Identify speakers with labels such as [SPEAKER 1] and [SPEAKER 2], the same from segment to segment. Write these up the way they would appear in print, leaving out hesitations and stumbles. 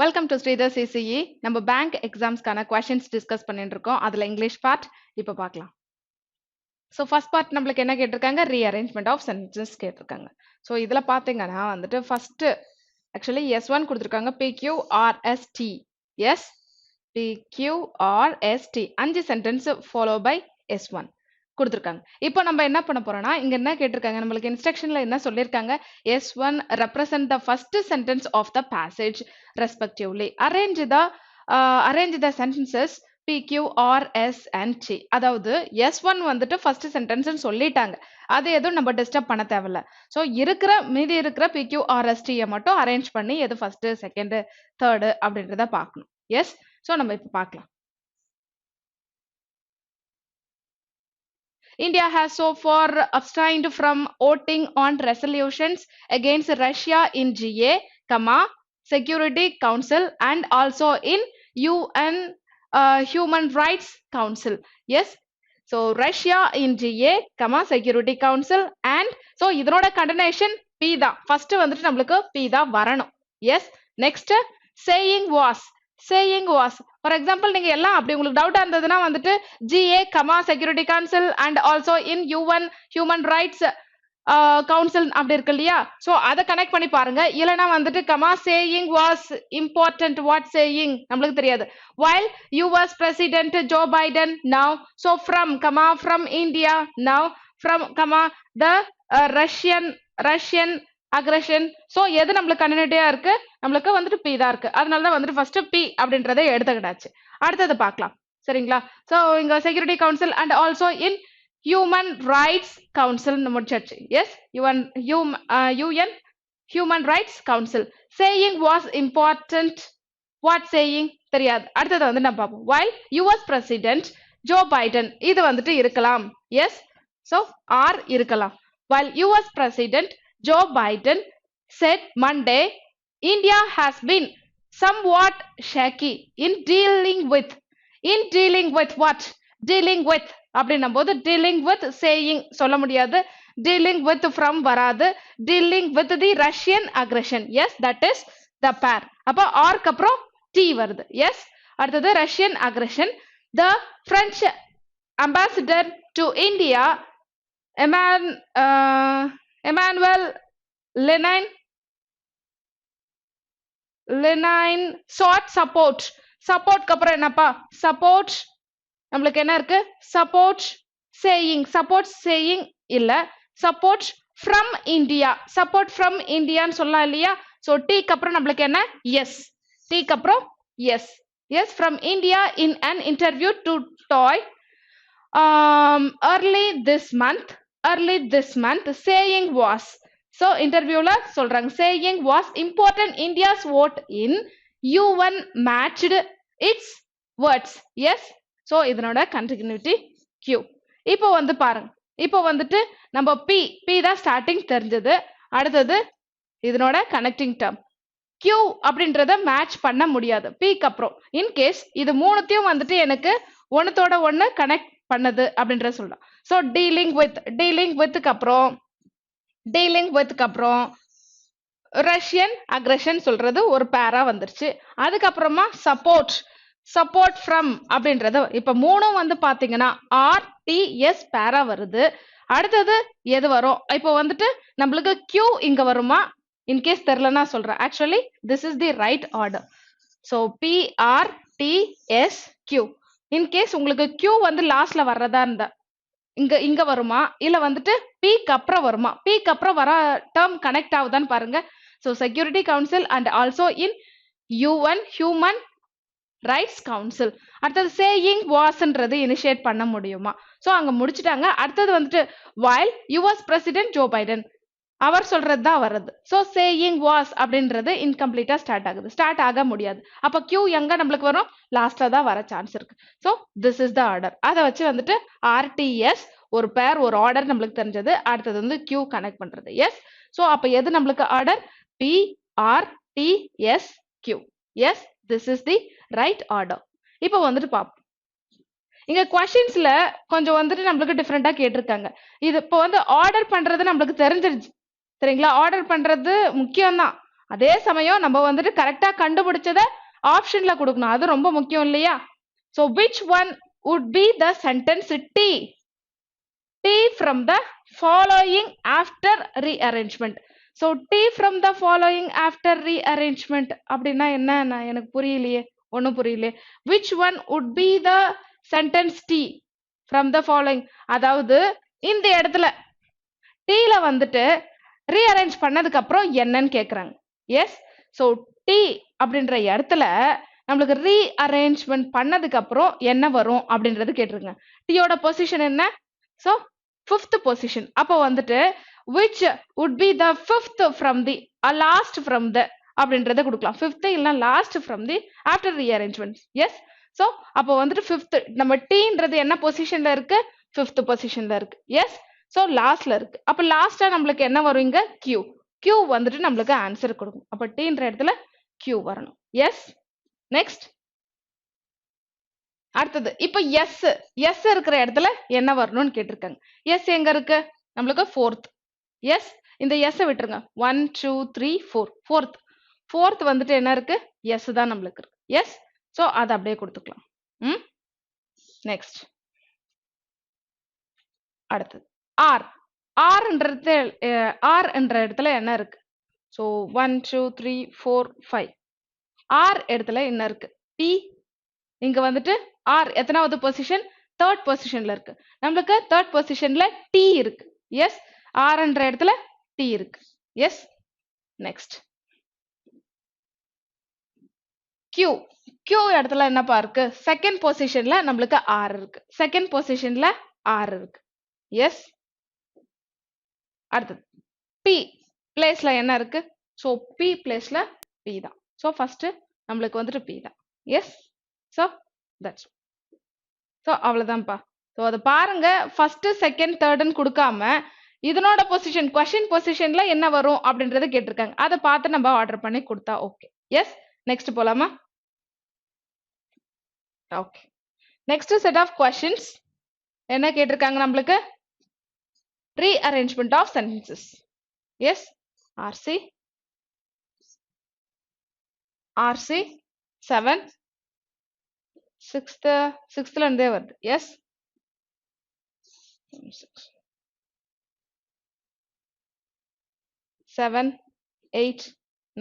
[SPEAKER 1] Welcome to Sridhar CCE. நம்ம bank எக்ஸாம்ஸ்க்கான questions discuss பண்ணிட்டு இருக்கோம். அதில் இங்கிலீஷ் பார்ட் இப்போ பார்க்கலாம். ஸோ ஃபர்ஸ்ட் பார்ட் நம்மளுக்கு என்ன கேட்டிருக்காங்க, ரீஅரேஞ்ச்மெண்ட் ஆஃப் சென்டென்சஸ் கேட்டிருக்காங்க. ஸோ இதில் பார்த்தீங்கன்னா வந்துட்டு ஃபர்ஸ்ட் ஆக்சுவலி S1 கொடுத்துருக்காங்க, PQRST. Yes PQRST 5 sentence follow by S1 கொடுத்துருக்காங்க. இப்போ நம்ம என்ன பண்ண போறோம்னா, இங்க என்ன கேட்டிருக்காங்க, நம்மளுக்கு இன்ஸ்ட்ரக்ஷன்ல என்ன சொல்லியிருக்காங்க, S1 represent the first sentence of the passage respectively. Arrange the sentences P, Q, R, S and T. அதாவது S1 வந்துட்டு ஃபர்ஸ்ட் சென்டென்ஸ் சொல்லிட்டாங்க, அது எதுவும் நம்ம டிஸ்டர்ப் பண்ண தேவையில்ல. ஸோ மீதி இருக்கிற PQRST மட்டும் அரேஞ்ச் பண்ணி எது ஃபர்ஸ்ட், செகண்ட், தேர்டு அப்படின்றத பார்க்கணும். எஸ், ஸோ நம்ம இப்போ பார்க்கலாம். India has so far abstained from voting on resolutions against Russia in GA, Security Council and also in UN Human Rights Council. Yes, so Russia in GA, Security Council and so இதனோட continuation P தான். First வந்துட்டு நம்மளுக்கு P தான் வரணும். Yes, next saying was. For example, நீங்க எல்லாம் அப்படி உங்களுக்கு டவுட்டா இருந்ததுன்னா வந்துட்டு GA, security council and also in UN human rights council அப்படி இருக்கு இல்லையா, ஸோ அதை கனெக்ட் பண்ணி பாருங்க. இல்லைன்னா வந்துட்டு saying was important, what saying நம்மளுக்கு தெரியாது. while US president Joe Biden now, so from India now, from the Russian aggression. So எது நம்மளுக்கு கண்டினியூட்டியா இருக்கு, நம்மளுக்கு வந்துட்டு P தான் இருக்கு. அதனால தான் வந்துட்டு ஃபர்ஸ்ட் P அப்படின்றத எடுத்துக்கிட்டாச்சு. அடுத்தது பார்க்கலாம், சரிங்களா? ஸோ இங்க security council and also in human rights council முடிச்சாச்சு. Yes, UN human rights council. Saying was important, what saying தெரியாது. அடுத்தது வந்து நம்ம பார்ப்போம். while US president Joe Biden, இது வந்துட்டு இருக்கலாம். எஸ், ஸோ R இருக்கலாம். while US president Joe Biden said Monday, India has been somewhat shaky in dealing with what? Dealing with அப்படின்னும் போது dealing with saying சொல்ல முடியாது, dealing with from வராது, dealing with the Russian aggression. Yes, that is the pair. அப்போ R க்கு அப்புறம் T வருது. Yes, அடுத்தது Russian aggression. The French ambassador to India, Emmanuel Lenin sought support. க்கு அப்புறம் என்னப்பா, support நம்மளுக்கு என்ன இருக்கு, support saying இல்ல, support from India, ன்னு சொல்லலாம் இல்லையா. ஸோ T க்கு அப்புறம் நம்மளுக்கு என்ன, எஸ். T க்கு அப்புறம் S. Yes, from India in an interview to TOY early this month, saying was. So interviewல சொல்றாங்க, saying was important India's vote in UN matched its words. Yes, so இதனோட continuity Q. இப்போ வந்து பாருங்க, இப்போ வந்துட்டு நம்ம P தான் ஸ்டார்டிங் தெரிஞ்சது. அடுத்தது இதனோட கனெக்டிங் டேர்ம் Q அப்படின்றத மேட்ச் பண்ண முடியாது Pக்கு அப்புறம். இன்கேஸ் இது மூணுத்தையும் வந்துட்டு எனக்கு ஒன்னத்தோட ஒன்னு கனெக்ட் பண்ணது அப்படின்ற சொல்லலாம். ஸோ டீலிங் வித்க்கு அப்புறம் ரஷ்யன் அக்ரஷன் சொல்றது ஒரு பேரா வந்துருச்சு. அதுக்கப்புறமா சப்போர்ட் ஃப்ரம் அப்படின்றது இப்ப மூணும் வந்து பாத்தீங்கன்னா RTS பேரா வருது. அடுத்தது எது வரும், இப்போ வந்துட்டு நம்மளுக்கு Q இங்க வருமா, இன்கேஸ் தெரியலன்னா சொல்றேன். Actually this is the right order. So PRTSQ. In case உங்களுக்கு Q வந்து லாஸ்ட்ல வர்றதா இருந்தா இங்க வருமா, இல்ல வந்துட்டு Pக்கு அப்புறம் வருமா, Pக்கு அப்புறம் வர டேர்ம் கனெக்ட் ஆகுதான்னு பாருங்க. So security council and also in UN human rights council. அடுத்தது சேயிங் வாஸ்ன்றது இனிஷியேட் பண்ண முடியுமா, ஸோ அங்க முடிச்சுட்டாங்க. அடுத்தது வந்துட்டு while US president Joe Biden, அவர் சொல்றது தான் வருது. ஸோ சேயிங் வாஸ் அப்படின்றது இன்கம்ப்ளீட்டா ஸ்டார்ட் ஆக முடியாது. அப்ப Q எங்க நம்மளுக்கு வரும், லாஸ்ட்ல தான் வர சான்ஸ் இருக்கு. So this is the order. அதை வச்சு வந்துட்டு RTS ஒரு பேர், ஒரு ஆர்டர் நம்மளுக்கு தெரிஞ்சது. அடுத்தது வந்து Q கனெக்ட் பண்றது. எஸ், ஸோ அப்ப எது நம்மளுக்கு order, PRTSQ. Yes, this is the right order. இப்போ வந்துட்டு பார்ப்போம். இங்க கொஸ்டின்ஸ்ல கொஞ்சம் வந்துட்டு நம்மளுக்கு டிஃப்ரெண்டா கேட்டிருக்காங்க. இது இப்போ வந்து ஆர்டர் பண்றது நம்மளுக்கு தெரிஞ்சிருச்சு, சரிங்களா? ஆர்டர் பண்றது முக்கியம் தான். அதே சமயம் நம்ம வந்துட்டு கரெக்டா கண்டுபிடிச்சத ஆப்ஷன்ல கொடுக்கணும். அது ரொம்ப முக்கியம் இல்லையா? So which one would be the sentence T? T from the following after rearrangement. So T from the following after rearrangement அப்படின்னா என்ன? எனக்கு புரியலையே, ஒன்னும் புரியலையே. Which one would be the sentence T from the following? அதாவது இந்த இடத்துல Tல வந்துட்டு ரீஅரேஞ்ச் பண்ணதுக்கு அப்புறம் என்னன்னு கேக்குறாங்க. எஸ், ஸோ டி அப்படின்ற இடத்துல நம்மளுக்கு ரீஅரேஞ்ச்மெண்ட் பண்ணதுக்கு அப்புறம் என்ன வரும் அப்படின்றது கேட்டிருங்க. டீயோட பொசிஷன் என்ன? So fifth position. அப்போ வந்துட்டு which would be the fifth from the last from the அப்படின்றத கொடுக்கலாம். ஃபிஃப்த் இல்லைனா last from the after rearrangement. Yes, so அப்போ வந்துட்டு ஃபிஃப்த் நம்ம டீன்றது என்ன பொசிஷன்ல இருக்கு? ஃபிஃப்த் பொசிஷன்ல இருக்கு. எஸ், ஸோ லாஸ்ட்ல இருக்கு. அப்போ லாஸ்டா நம்மளுக்கு என்ன வரும்? இங்க கியூ. கியூ வந்துட்டு நம்மளுக்கு ஆன்சர் கொடுக்கும். அப்போ டீன்ற இடத்துல கியூ வரணும். எஸ், நெக்ஸ்ட் அடுத்தது இப்போ எஸ். எஸ் இருக்கிற இடத்துல என்ன வரணும்னு கேட்டிருக்காங்க. எஸ் எங்க இருக்கு? நம்மளுக்கு ஃபோர்த். எஸ், இந்த எஸ் விட்டுருங்க. 1 2 3 4 ஃபோர்த். ஃபோர்த் வந்துட்டு என்ன இருக்கு? எஸ் தான் நம்மளுக்கு இருக்கு. எஸ், ஸோ அதை அப்படியே கொடுத்துக்கலாம். நெக்ஸ்ட் அடுத்தது ஆர். ஆர் என்ற இடத்துல என்ன இருக்கு? ஸோ 1 2 3 4 5. ஆர் இடத்துல என்ன இருக்கு? பி. இங்க வந்துட்டு ஆர் எத்தனாவது பொசிஷன்? தேர்ட் பொசிஷன்ல இருக்கு. நம்மளுக்கு தேர்ட் பொசிஷன்ல டி இருக்கு. எஸ், ஆர் என்ற இடத்துல டி இருக்கு. S, next Q. கியூ இடத்துல என்னப்பா இருக்கு? செகண்ட் பொசிஷன்ல நம்மளுக்கு ஆர் இருக்கு. செகண்ட் பொசிஷன்ல ஆர் இருக்கு. எஸ், அடுத்தது பி பிளேஸ்ல என்ன இருக்கு? ஸோ பி பிளேஸ்ல பி தான். ஸோ ஃபர்ஸ்ட் நம்மளுக்கு வந்துட்டு பி தான். Yes, so that's. ஸோ அவ்வளோதான்ப்பா. ஸோ அதை பாருங்க, ஃபர்ஸ்ட் செகண்ட் தேர்டுன்னு கொடுக்காம இதனோட பொசிஷன் கொஸ்டின் பொசிஷன்ல என்ன வரும் அப்படின்றத கேட்டிருக்காங்க. அதை பார்த்து நம்ம ஆர்டர் பண்ணி கொடுத்தா ஓகே. எஸ், நெக்ஸ்ட் போலாமா? Okay, next set of questions என்ன கேட்டிருக்காங்க நம்மளுக்கு? rearrangement of sentences. Yes, RC 7 6th இருந்தே வருது. S, 7 8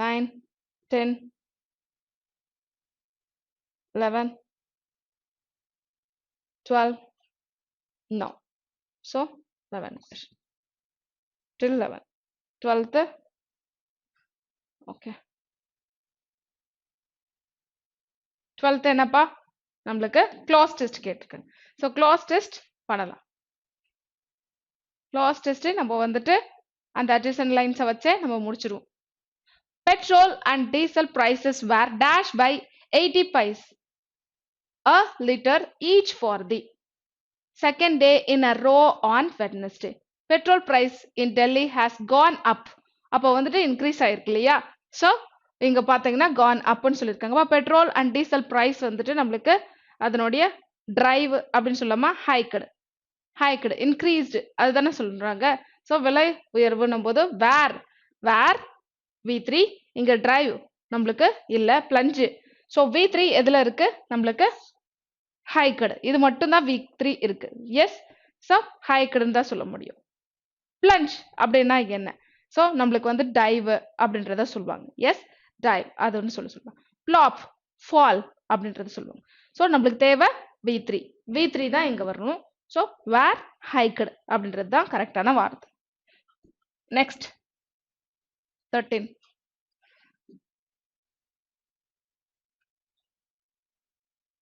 [SPEAKER 1] 9 10 11 12 no, so 11 till 11 12th. Okay, 12th என்னப்பா? நம்மளுக்கு க்ளோஸ் டெஸ்ட் கேட்டிருக்காங்க. ஸோ க்ளோஸ் டெஸ்ட் பண்ணலாம். க்ளோஸ் டெஸ்ட் நம்ம வந்துட்டு அந்த அட்ஜசன்ட் லைன்ஸை வச்சே நம்ம முடிச்சிருவோம். Petrol and diesel prices were dashed by 80 paise a liter each for the second day in a row on Wednesday. Petrol price in Delhi has gone up. அப்போ வந்துட்டு increase ஆயிருக்கு இல்லையா? ஸோ இங்க பாத்தீங்கன்னா gone upன்னு சொல்லியிருக்காங்க. அப்போ பெட்ரோல் அண்ட் டீசல் பிரைஸ் வந்துட்டு நம்மளுக்கு அதனுடைய டிரைவ் அப்படின்னு சொல்லாம ஹைக்கடு இன்க்ரீஸ்டு அதுதானே சொல்றாங்க. ஸோ விலை உயர்வுன்னும் போது வேர் V3, இங்க டிரைவ் நம்மளுக்கு இல்ல பிளஞ்சு. ஸோ V3 எதுல இருக்கு? நம்மளுக்கு ஹைக்கடு. இது மட்டும் தான் V3 இருக்கு. எஸ், ஸோ ஹைக்கடுன்னு தான் சொல்ல முடியும். பிளஞ்ச் அப்படின்னா என்ன? ஸோ நம்மளுக்கு வந்து டைவ் அப்படின்றத சொல்லுவாங்க. எஸ், டைவ் அது ஒன்று சொல்லுவாங்க. பிளாப் ஃபால் அப்படின்றத சொல்லுவாங்க. ஸோ நம்மளுக்கு தேவை V3 தான் இங்க வரணும். ஸோ வேர் ஹைக்கடு அப்படின்றது தான் கரெக்டான வார்த்தை. நெக்ஸ்ட் 13.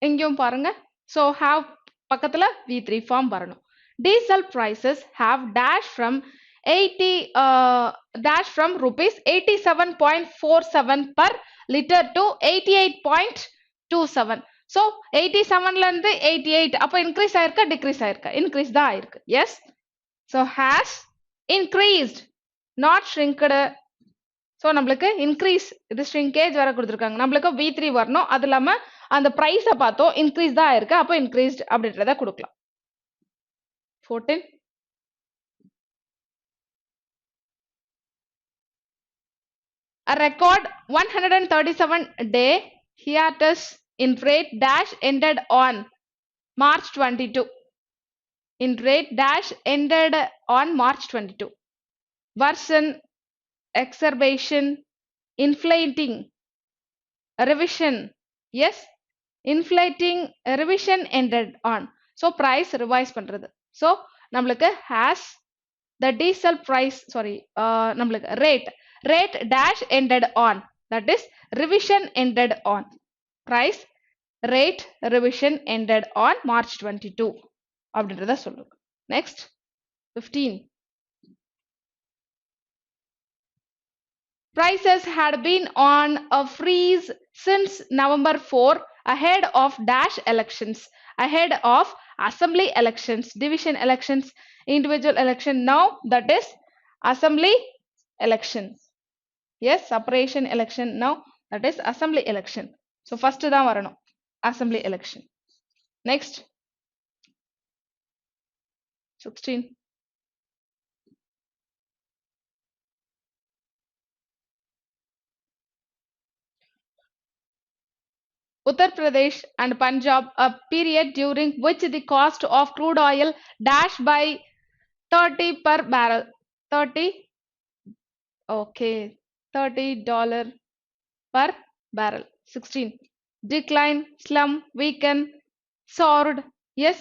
[SPEAKER 1] இங்கேயும் பாருங்க. ஸோ ஹாவ் பக்கத்துல V3 ஃபார்ம் வரணும். Diesel prices have dash from 80 dash from rupees 87.47 per liter to 88.27. So 87ல இருந்து 88 அப்போ இன்க்ரீஸ் ஆயிருக்கா டிக்ரீஸ் ஆயிருக்கா? இன்க்ரீஸ் தான் ஆயிருக்கு. Yes, so has increased not shrinked. So நம்மளுக்கு இன்க்ரீஸ் இது ஷ்ரிங்கேஜ் வர கொடுத்துருக்காங்க. நம்மளுக்கு V3 வரணும். அது இல்லாம அந்த பிரைஸை பார்த்தோம் இன்க்ரீஸ் தான் ஆயிருக்கு. அப்போ இன்க்ரீஸ்ட் அப்படின்றத கொடுக்கலாம். 14. A record 137-day hiatus in rate dash ended on March 22. In rate dash ended on March 22. Worsen, exacerbation, inflating, revision. Yes, inflating, revision ended on. So price revise பண்றது. So நம்மளுக்கு has the diesel price, sorry, நம்மளுக்கு rate dash ended on, that is revision ended on. Price rate revision ended on March 22 அப்படின்றத சொல்லுங்க. Next 15. Prices had been on a freeze since November 4 ahead of dash elections, ahead of assembly elections, division elections, individual election. Now that is assembly election. Yes, separation election. Now that is assembly election. So first தான் வரணும் assembly election. Next 16. Uttar Pradesh and Punjab, a period during which the cost of crude oil dashed by 30 per barrel. 30, okay, $30 per barrel. 16. Decline, slump, weaken, soared. Yes,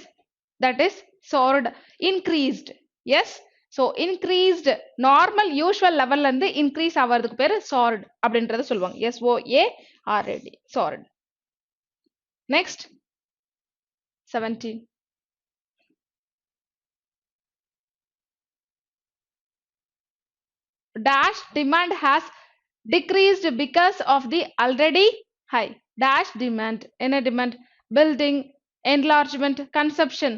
[SPEAKER 1] that is soared. Increased. Yes. So increased, normal usual level and increase ஆவறதுக்கு பேரு soared அப்படின்றத சொல்லுவாங்க. SOARD, soared. Next 17. Dash demand has decreased because of the already high. Dash demand, in a demand, building, enlargement, consumption.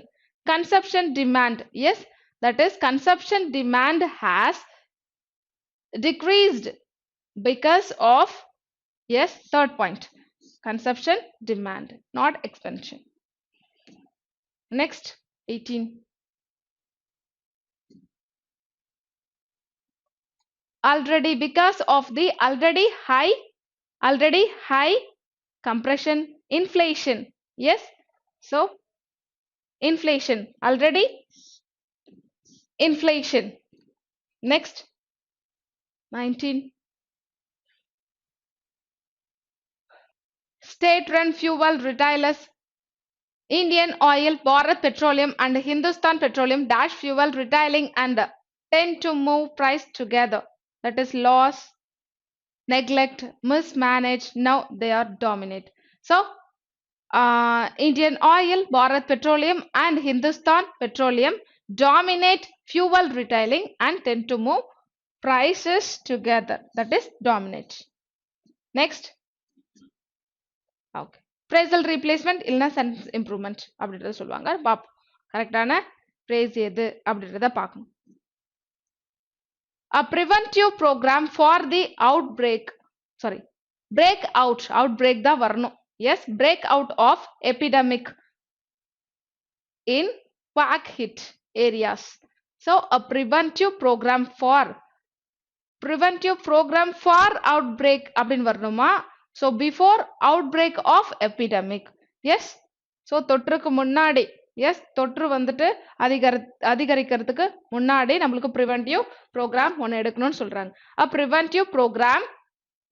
[SPEAKER 1] Consumption demand, yes, that is consumption demand has decreased because of, yes, third point, consumption demand, not expansion. Next 18. Already, because of the already high compression, inflation. Yes, so inflation, already inflation. Next 19. State run fuel retailers Indian Oil, Bharat Petroleum and Hindustan Petroleum dash fuel retailing and tend to move price together. That is loss, neglect, mismanage. Now they are dominate. So Indian Oil, Bharat Petroleum and Hindustan Petroleum dominate fuel retailing and tend to move prices together. That is dominate. Next. Okay. Phrasal replacement இல்லனா sentence improvement அப்படின்றத சொல்லுவாங்க. பாப்போம் கரெக்டான phrase எது அப்படின்றத பார்க்கணும். A preventive program for the outbreak, sorry, outbreak தான் வரணும். Yes, breakout of epidemic in quack hit areas. So a preventive program for outbreak அப்படின்னு வரணுமா? So before outbreak of epidemic. Yes, so தொற்றுக்கு முன்னாடி, yes, தொற்று வந்துட்டு அதிகரிக்கிறதுக்கு முன்னாடி நம்மளுக்கு preventive program ஒன்னு எடுக்கணும்னு சொல்றாங்க. A preventive program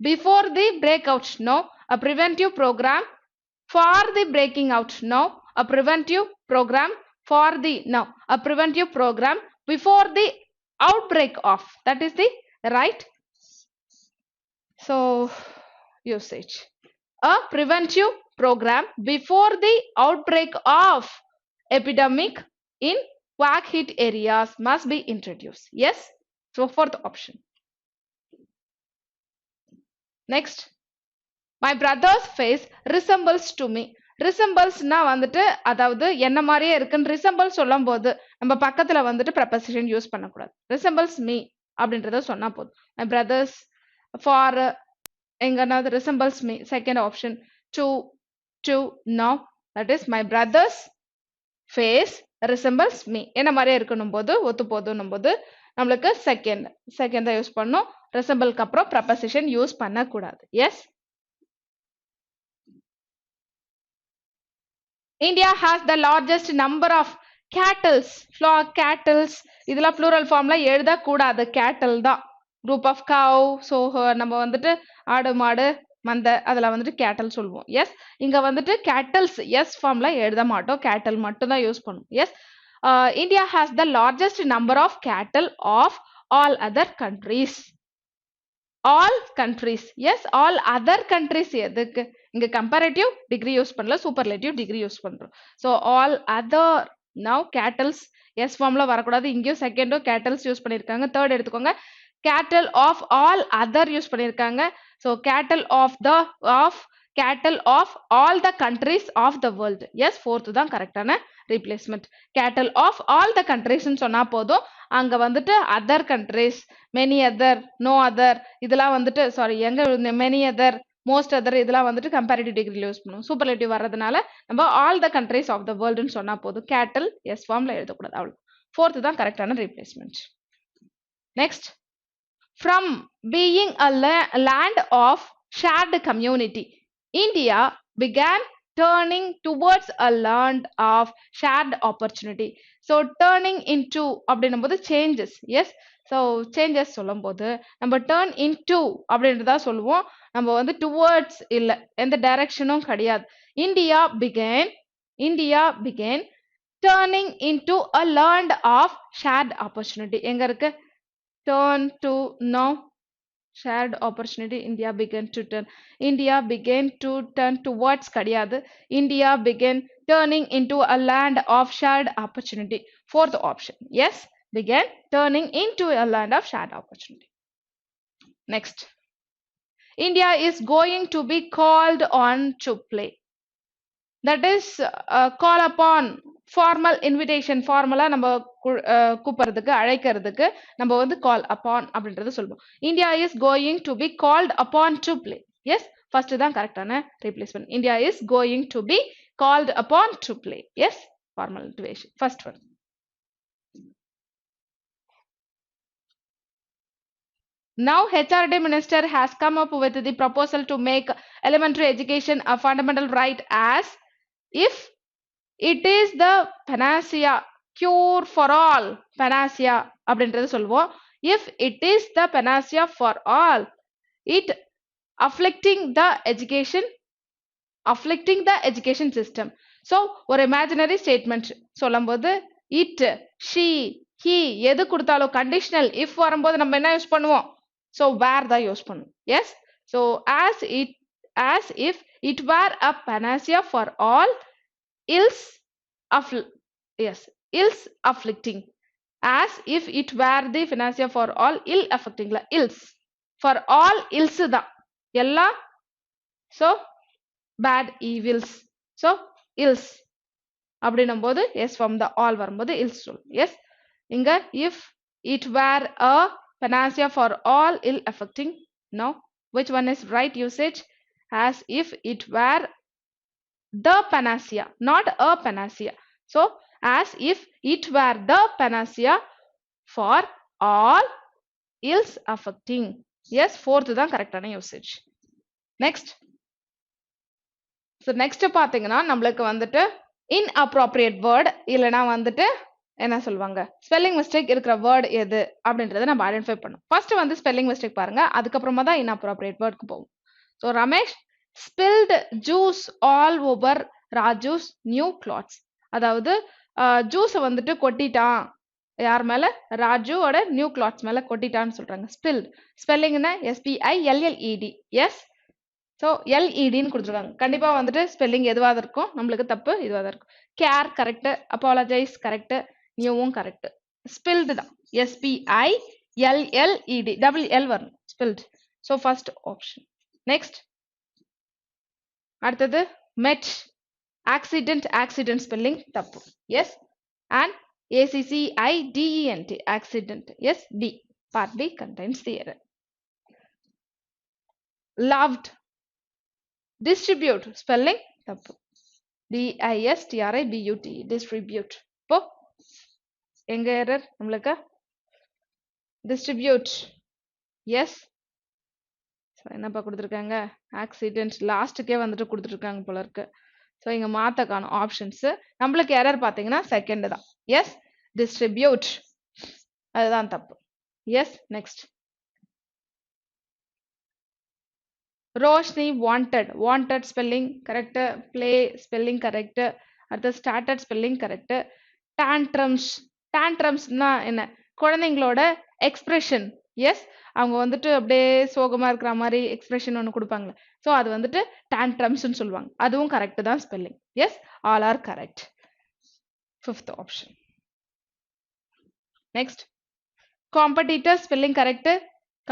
[SPEAKER 1] before the breakout. No. A preventive program for the breaking out. No. A preventive program for the, no, a preventive program before the outbreak of, that is the right. So usage, a preventive program before the outbreak of epidemic in quack hit areas must be introduced. Yes, so fourth option. Next, my brother's face resembles to me. ரிசம்பிள்ஸ்னா வந்துட்டு அதாவது என்ன மாதிரியே இருக்குன்னு resemble சொல்லும் போது நம்ம பக்கத்துல வந்துட்டு preposition யூஸ் பண்ணக்கூடாது. ரிசம்பிள்ஸ் மீ அப்படின்றத சொன்னா போதும். மை பிரதர்ஸ் ஃபார் எங்கனாவது resembles me, second option. Do no, that is my brother's face resembles me, என்ன மாதிரியே இருக்கணும் போது ஒத்து போதும் போது நம்மளுக்கு செகண்ட் தான் யூஸ் பண்ணணும். ரெசம்பிள்க்கு அப்புறம் preposition யூஸ் பண்ணக்கூடாது. S. India has the largest number of cattles. Cattles இதெல்லாம் plural formல எழுதக்கூடாது. cattle தான். group of cow. so நம்ம வந்துட்டு ஆடு மாடு மந்தை அதில் வந்துட்டு cattle சொல்லுவோம். எஸ். இங்க வந்துட்டு cattles எஸ் ஃபார்ம்ல எழுத மாட்டோம். cattle மட்டும் தான் யூஸ் பண்ணுவோம். S. India has the largest number of cattle of all other countries. All countries. Yes, all other countries எதுக்கு இங்க comparative degree யூஸ் பண்ணல, superlative degree யூஸ் பண்றோம். so all other. now cattles yes formல வரக்கூடாது. இங்கேயும் செகண்டும் cattles use பண்ணிருக்காங்க. third எடுத்துக்கோங்க. cattle of all other use பண்ணிருக்காங்க. so cattle of all the countries of the world. yes, fourth தான் கரெக்டான replacement. cattle of all the countries ன்னு சொன்னா போதும். அங்க வந்துட்டு other countries, many other, no other இதெல்லாம் வந்துட்டு சாரி எங்க many other, most other இதெல்லாம் வந்துட்டு comparative degree யூஸ் பண்ணுவோம். superlative வர்றதுனால நம்ம all the countries of the world ன்னு சொன்னா போதும். cattle yes formல எழுதக்கூடாது. அவ்வளவு. fourth தான் கரெக்டான replacement. next. from being a land of shared community, India began turning towards a land of shared opportunity. so turning into அப்படின்னும்போது changes. yes, so changes சொல்லும்போது நம்ம turn into அப்படின்றதா சொல்லுவோம். நம்ம வந்து towards இல்ல, எந்த டைரக்ஷனும் கிடையாது. India began turning into a land of shared opportunity. எங்க இருக்கு? turn to now shared opportunity. India began to turn towards கிடையாது. India began turning into a land of shared opportunity. fourth option. yes, began turning into a land of shared opportunity. next. India is going to be called on to play. that is call upon, formal invitation. formula நம்ம கூப்பிடுறதுக்கு அழைக்கிறதுக்கு நம்ம வந்து call upon அப்படின்றது சொல்லுவோம். India is going to be called upon to play. yes, first தான் கரெக்டான replacement. India is going to be called upon to play. yes, formal invitation. first one. Now HRD minister has come up with the proposal to make elementary education a fundamental right as if it is the panacea, cure for all. panacea அப்படின்றது சொல்லுவோம். if it is the panacea for all, it afflicting the education system. so ஒரு imaginary statement சொல்லும்போது it, she, he எது கொடுத்தாலும் conditional if வரும்போது நம்ம என்ன use பண்ணுவோம்? so where தான் யூஸ் பண்ணுவோம். yes, so as if it were a panacea for all ills afflicting. as if it were the panacea for all ill affecting. ills for all ills தான் எல்லா so bad evils. so ills அப்படின்னும்போது yes from the all வரும்போது ills சொல்லும். yes, இங்க if it were a panacea for all ill affecting. now which one is right usage? as if it were the panacea, not a panacea. so as if it were the panacea for all ills affecting. yes, fourth தான் கரெக்டான usage. next. so next பாத்தீங்கன்னா நம்மளுக்கு வந்துட்டு inappropriate word இல்லனா வந்துட்டு என்ன சொல்வாங்க spelling mistake இருக்கிற வேர்ட் எது அப்படின்றத நம்ம ஐடென்டிஃபை பண்ணோம். ஃபர்ஸ்ட் வந்து ஸ்பெல்லிங் மிஸ்டேக் பாருங்க, அதுக்கப்புறமா தான் inappropriate வேர்டுக்கு போவோம். So Ramesh spilled juice all over Raju's new clothes. அதாவது ஜூஸை வந்துட்டு கொட்டிட்டான் யார் மேல? ராஜுவோட நியூ கிளாத்ஸ் மேல கொட்டிட்டான்னு சொல்றாங்க. spilled ஸ்பெல்லிங்னா SPILLED. எஸ், ஸோ எல்இடின்னு கொடுத்துருக்காங்க. கண்டிப்பா வந்துட்டு ஸ்பெல்லிங் எதுவாக இருக்கும், நம்மளுக்கு தப்பு இதுவாக தான் இருக்கும். கேர் கரெக்ட், அப்பாலஜைஸ் கரெக்ட், நியூவும் கரெக்ட். ஸ்பில்டு தான் SPILLED, டபுள் எல் வரணும் spilled. So first option. Next அடுத்தது மெட், ஆக்சிடென்ட் ஸ்பெல்லிங் தப்பு. Yes, and ACCIDENT accident. yes, D, part B contains the error. Loved, distribute spelling தப்பு. DISTRIBUT distribute. இப்போ எங்க error நம்மளுக்கு? distribute. yes, ஸோ என்னப்பா கொடுத்துருக்காங்க accident லாஸ்ட்டுக்கே வந்துட்டு கொடுத்துருக்காங்க போல இருக்கு. ஸோ இங்கே மாற்ற காணும் ஆப்ஷன்ஸு. நம்மளுக்கு எரர் பார்த்தீங்கன்னா செகண்ட் தான். எஸ் டிஸ்ட்ரிபியூட் அதுதான் தப்பு. Yes next Roshini wanted spelling correct, play spelling correct, அடுத்து ஸ்டார்டட் ஸ்பெல்லிங் கரெக்டு. டான்ட்ரம்ஸ்னா என்ன குழந்தைங்களோட எக்ஸ்பிரஷன். எஸ் அவங்க வந்துட்டு அப்படியே சோகமா இருக்கிற மாதிரி எக்ஸ்பிரஷன் ஒன்று கொடுப்பாங்களே, ஸோ அது வந்துட்டு டான்ட்ரம்ஸ்னு சொல்லுவாங்க. அதுவும் கரெக்டு தான் spelling. Yes all are correct. Fifth option. Next competitor spelling correct,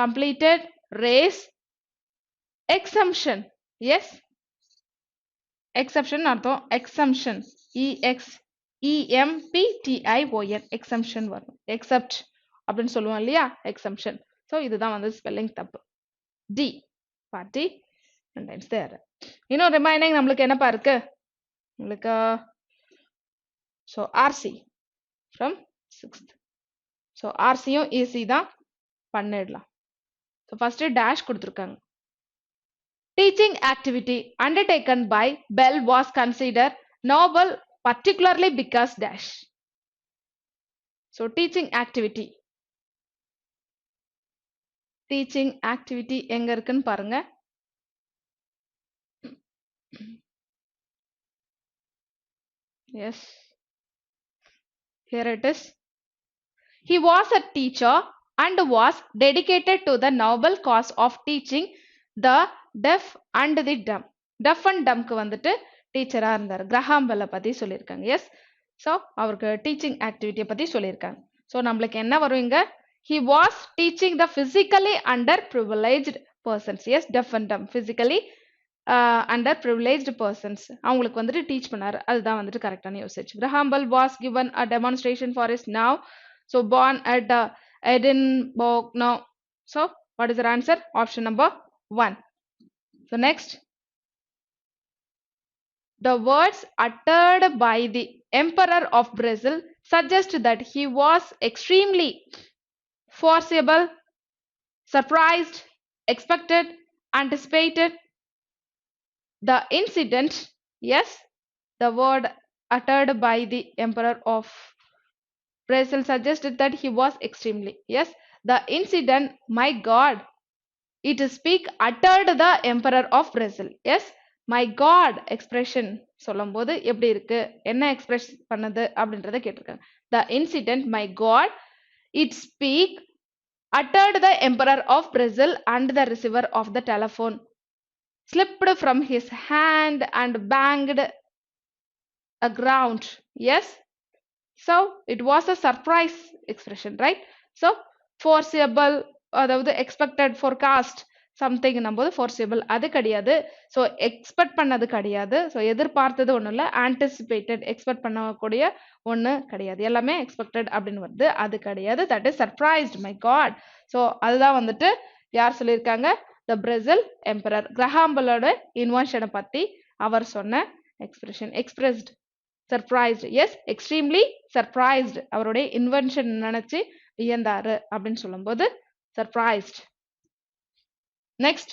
[SPEAKER 1] completed, race, exemption. Yes exception அர்த்தம் எக்ஸம்ஷன் EXEMPTION எக்ஸம்ஷன் வரும். எக்ஸப்ட் அப்படின்னு சொல்லுவோம் இல்லையா, எக்ஸம்ஷன். ஸோ இதுதான் வந்து ஸ்பெல்லிங் தப்பு. D party times there. இன்னும் ரிமைனிங் நம்மளுக்கு என்னப்பா இருக்கு உங்களுக்கு, so RC from 6th. So ஆர்சியும் ஈஸி தான் பண்ணிடலாம். ஸோ ஃபர்ஸ்ட் டேஷ் கொடுத்துருக்காங்க. Teaching activity undertaken by Bell was considered noble particularly because dash. So teaching activity எங்க இருக்குன்னு பாருங்க. Yes, here it is. He was a teacher and was dedicated to the noble cause of teaching the deaf and the dumb. Deaf and dumbக்கு வந்துட்டு டீச்சரா இருந்தார். Graham பெல்லை பத்தி சொல்லியிருக்காங்க. Yes so அவருக்கு டீச்சிங் ஆக்டிவிட்டியை பத்தி சொல்லியிருக்காங்க. ஸோ நம்மளுக்கு என்ன வரும் இங்க, he was teaching the physically underprivileged persons. yes deaf and dumb physically underprivileged persons அவங்களுக்கு வந்துட்டு டீச் பண்ணாரு. அதுதான் வந்துட்டு கரெக்டான usage. Graham bell was given a demonstration for his now. So born at Edinburgh now. So what is the answer? Option number 1. So next, the words uttered by the Emperor of Brazil suggest that he was extremely forcible, surprised, expected, anticipated. The incident, yes, the word uttered by the Emperor of Brazil suggested that he was extremely. Yes, the incident, my God, it speak uttered the Emperor of Brazil. Yes, my God expression சொல்லும்போது எப்படி இருக்கு, என்ன express பண்ணது அப்படின்றத கேட்டிருக்காங்க. The incident, my God, it speak uttered the Emperor of Brazil and the receiver of the telephone slipped from his hand and banged aground. Yes, so it was a surprise expression, right? So foreseeable அதாவது expected, forecast something நம்போது foreseeable அது கிடையாது. So expect பண்ணது கிடையாது. So எதிர்பார்த்தது ஒன்றும் இல்லை, anticipated expect பண்ணக்கூடிய ஒன்று கிடையாது. எல்லாமே எக்ஸ்பெக்டட் அப்படின்னு வருது, அது கிடையாது. That is surprised, my God. So அதுதான் வந்துட்டு யார் சொல்லியிருக்காங்க, த பிரேசில் எம்பரர். கிரஹாம் பெல்லோட இன்வென்ஷனை பற்றி அவர் சொன்ன expression. Expressed surprised. Yes extremely surprised, அவருடைய இன்வென்ஷன் நினைச்சு வியந்தாரு அப்படின்னு சொல்லும்போது surprised. Next,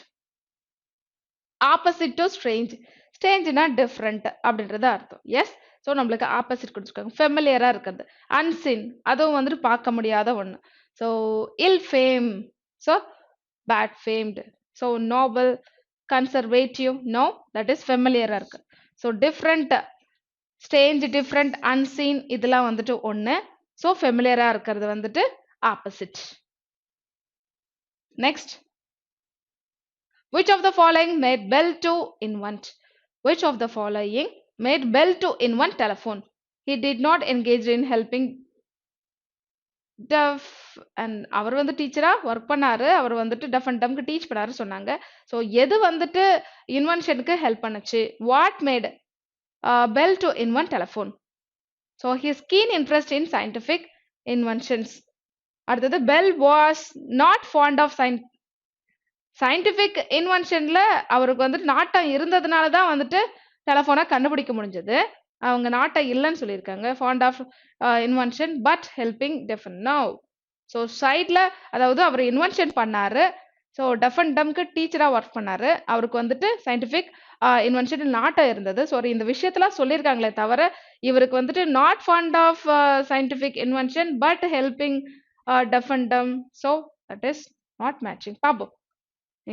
[SPEAKER 1] opposite to strange. ஸ்ட்ரேஞ்ச்னா டிஃப்ரெண்ட் அப்படின்றது அர்த்தம். எஸ், ஸோ நம்மளுக்கு ஆப்போசிட் கொடுத்துருக்காங்க. ஃபெமிலியரா இருக்கிறது, அன்சின் அதுவும் வந்துட்டு பார்க்க முடியாத ஒன்று. So ill fame, so bad famed. So noble, conservative, no, that is ஃபெமிலியரா இருக்கு. So different, strange, different, unseen இதெல்லாம் வந்துட்டு ஒன்று. ஸோ ஃபெமிலியரா இருக்கிறது வந்துட்டு opposite. Next, which of the following made Bell to invent? Which of the following made Bell to invent telephone? He did not engage in helping deaf and அவர் வந்து டீச்சரா work பண்ணாரு. அவர் வந்துட்டு டெஃப் அண்ட் டம்க்கு டீச் பண்ணாரு சொன்னாங்க. So எது வந்துட்டு இன்வென்ஷனுக்கு help பண்ணுச்சு? What made Bell to invent telephone? So his keen interest in scientific inventions. அடுத்தது, Bell was not fond of scientific இன்வென்ஷன்ல அவருக்கு வந்துட்டு நாட்டம் இருந்ததுனால தான் வந்துட்டு டெலிஃபோனை கண்டுபிடிக்க முடிஞ்சது. அவங்க நாட்டம் இல்லைன்னு சொல்லியிருக்காங்க. Fond of invention but helping deaf and no. So சைட்ல, அதாவது அவர் இன்வென்ஷன் பண்ணாரு, ஸோ டெஃப் அண்ட் டம்க்கு டீச்சராக ஒர்க் பண்ணாரு. அவருக்கு வந்துட்டு சயின்டிஃபிக் இன்வென்ஷன் நாட்டம் இருந்தது. சாரி, இந்த விஷயத்தெல்லாம் சொல்லியிருக்காங்களே தவிர இவருக்கு வந்துட்டு not fond of scientific invention but helping deaf and dumb. So that is not matching. பாப்போம்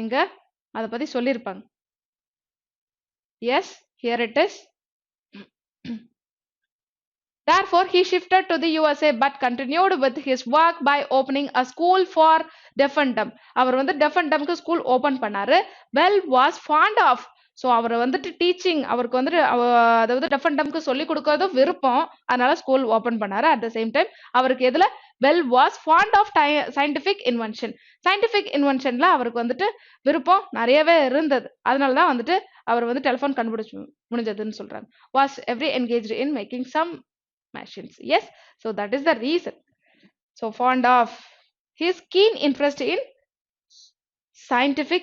[SPEAKER 1] இங்க அதை பத்தி சொல்லியிருப்பாங்க. Yes, here it is. Therefore, he shifted to the USA but continued with his work by opening a school for deaf and dumb. அவர் வந்து deaf and dumbக்கு school open பண்ணாரு. Well was fond of. So அவர் வந்துட்டு teaching, அவருக்கு வந்துட்டு அதாவது deaf and dumbக்கு சொல்லி கொடுக்கறதும் விருப்பம், அதனால ஸ்கூல் ஓபன் பண்ணாரு. அட் த சேம் டைம் அவருக்கு எதுல well was fond of scientific invention, scientific இன்வென்ஷன்ல அவருக்கு வந்துட்டு விருப்பம் நிறையவே இருந்தது. அதனால தான் வந்துட்டு அவர் வந்து டெலிஃபோன் கண்டுபிடிச்சு முடிஞ்சதுன்னு சொல்றாங்க. Was every engage in making some machines. Yes, so that is the reason. So fond of, his keen interest in scientific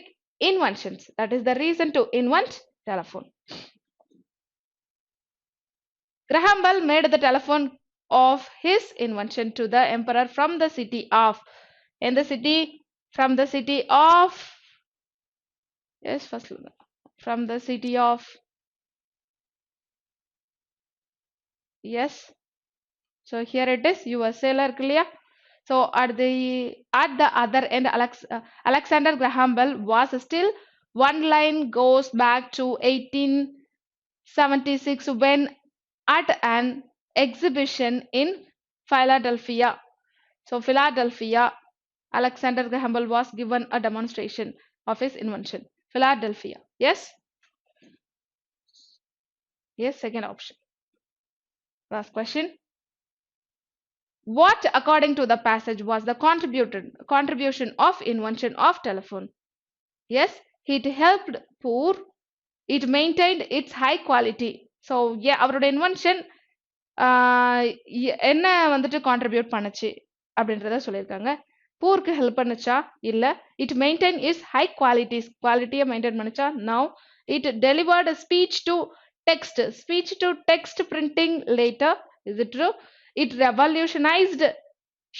[SPEAKER 1] inventions, that is the reason to invent telephone. Graham Bell made the telephone of his invention to the emperor from the city of, in the city, from the city of, yes, first from the city of, yes. So here it is, USA la irukku illaya. So at the other end, Alexander Graham Bell was still. One line goes back to 1876 when at an exhibition in Philadelphia. So Philadelphia, Alexander Graham Bell was given a demonstration of his invention. Philadelphia. Yes? Yes, second option. Last question. What, according to the passage, was the contribution of invention of telephone? Yes, it helped poor. It maintained its high quality. So, yeah, அவரோட invention என்ன வந்துட்டு contribute பண்ணுச்சு அப்படின்றத சொல்லியிருக்காங்க. பூருக்கு help பண்ணுச்சா? இல்ல. It maintain is high qualities, குவாலிட்டியை மெயின்டைன் பண்ணுச்சா? Now. It delivered speech to text printing later. Is it true? It revolutionized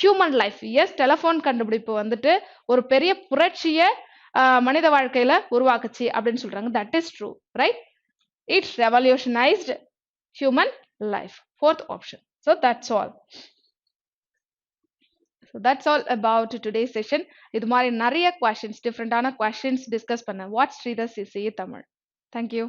[SPEAKER 1] human life. Yes, telephone கண்டுபிடிப்பு வந்துட்டு ஒரு பெரிய புரட்சியை மனித வாழ்க்கையில உருவாக்குச்சு அப்படின்னு சொல்றாங்க. That is true, right? It revolutionized human life. Fourth option. So that's all. So that's all about today's session. இது மாதிரி நிறைய questions, different questions discuss பண்ண. Watch Sridhar's CCE Tamil. Thank you.